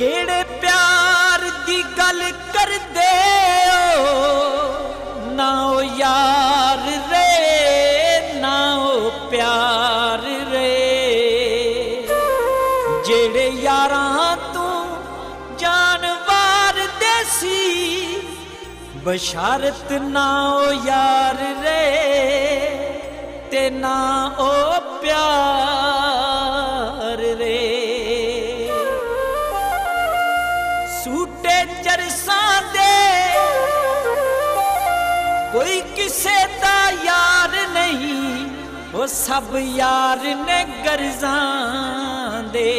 केड़े प्यार दी गल कर दे ना ओ यार रे ना ओ प्यार रे। जेड़े यारां तू जानवार देसी बशारत ना ओ यार रे ते ना ओ प्यार रे। सूटे चरसा दे कोई किसे दा यार नहीं, वो सब यार ने गर्जां दे।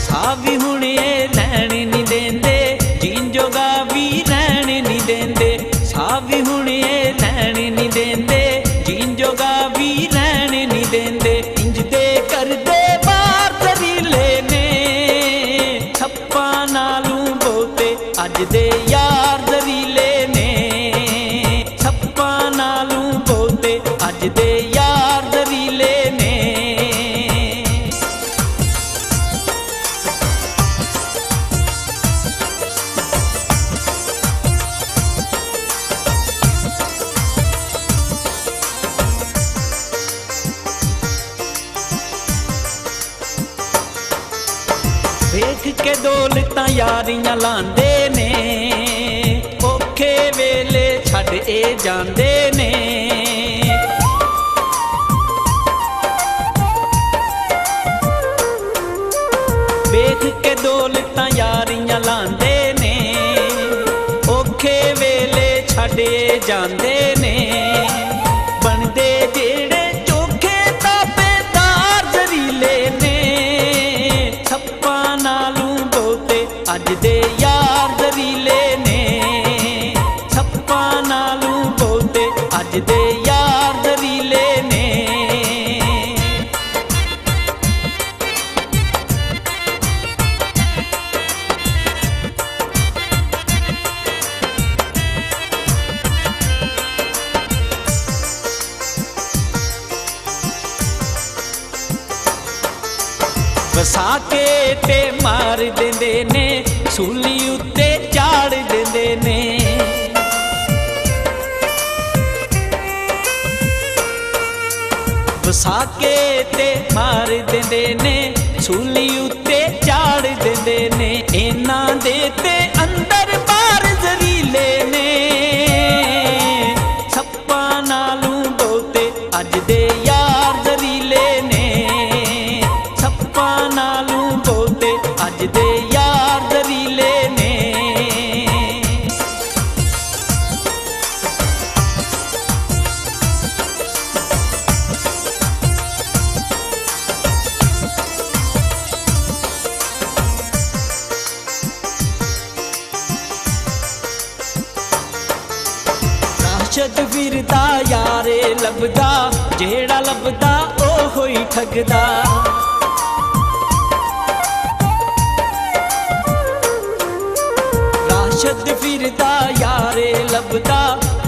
सावी हुण ये लैण नहीं देंदे, जीन जोगा भी रहन नहीं देंदे। सावी हुण ये लैण नहीं देंदे, जीन जोगा भी रहन नहीं देंदे। इंज दे कर दे बार दरीले ने छप्पा नालू बहुते अज दे यार दरीले ने। छप्पा नालू बहुते अज दे यार दरीले ने। वेख के दौलतां यारियां लांदे ने, औखे वेले छड्ड ए जांदे ने। वेख के दौलतां यारियां लांदे ने, औखे वेले छड्ड ए जांदे ने। बनदे जेड़े चोखे ताबेदार जरीले ने छप्पा नालू बहुते अज दे यार दरीले ने। छप्पा नालू बहुते अज दे यार दरीले ने। वसा के ते मार देंदे ने, सूली उत्ते चाड़ देंदे ने। वसा के ते मार देंदे ने, सूली उत्ते चाड़ देंदे ने। इन्हां दे ते अंदर बाहर जरीले ने छप्पा नालू बहुते अज दे यार दरीले ने। छप्पा नालू बहुते अज दे यार दरीले ने। राशद फिरदा यारे लभदा, जेड़ा लभदा ओहो ही ठगदा। राशद फिरदा यारे लभदा,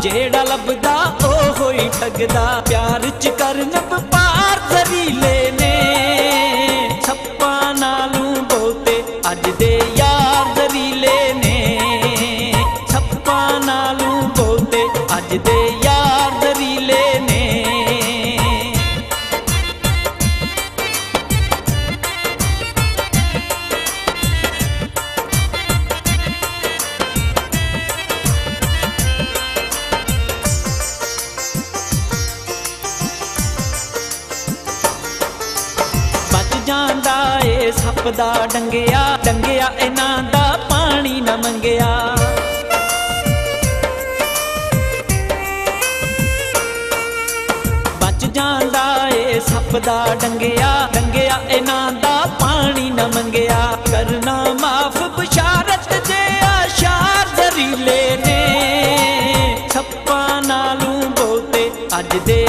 जेड़ा लभदा ओहो ही ठगदा। प्यार च करन पार जरीले ने छप्पा नालू बहुते अज दे यार दरीले ने। छप्पा नालू बहुते अज दे यार दरीले ने। ਜਾਂਦਾ ਏ ਸੱਪ ਦਾ ਡੰਗਿਆ, ਡੰਗਿਆ ਇਹਨਾਂ ਦਾ ਪਾਣੀ ਨਾ ਮੰਗਿਆ। ਬਚ ਜਾਂਦਾ ਏ ਸੱਪ ਦਾ ਡੰਗਿਆ, ਡੰਗਿਆ ਇਹਨਾਂ ਦਾ ਪਾਣੀ ਨਾ ਮੰਗਿਆ। ਕਰਨਾ ਮਾਫ ਬਸ਼ਾਰਤ ਜੇ ਆਸ਼ਾਰ ਜ਼ਰੀਲੇ ਨੇ ਛੱਪਾ ਨਾਲੂ ਬਹੁਤੇ ਅੱਜ ਦੇ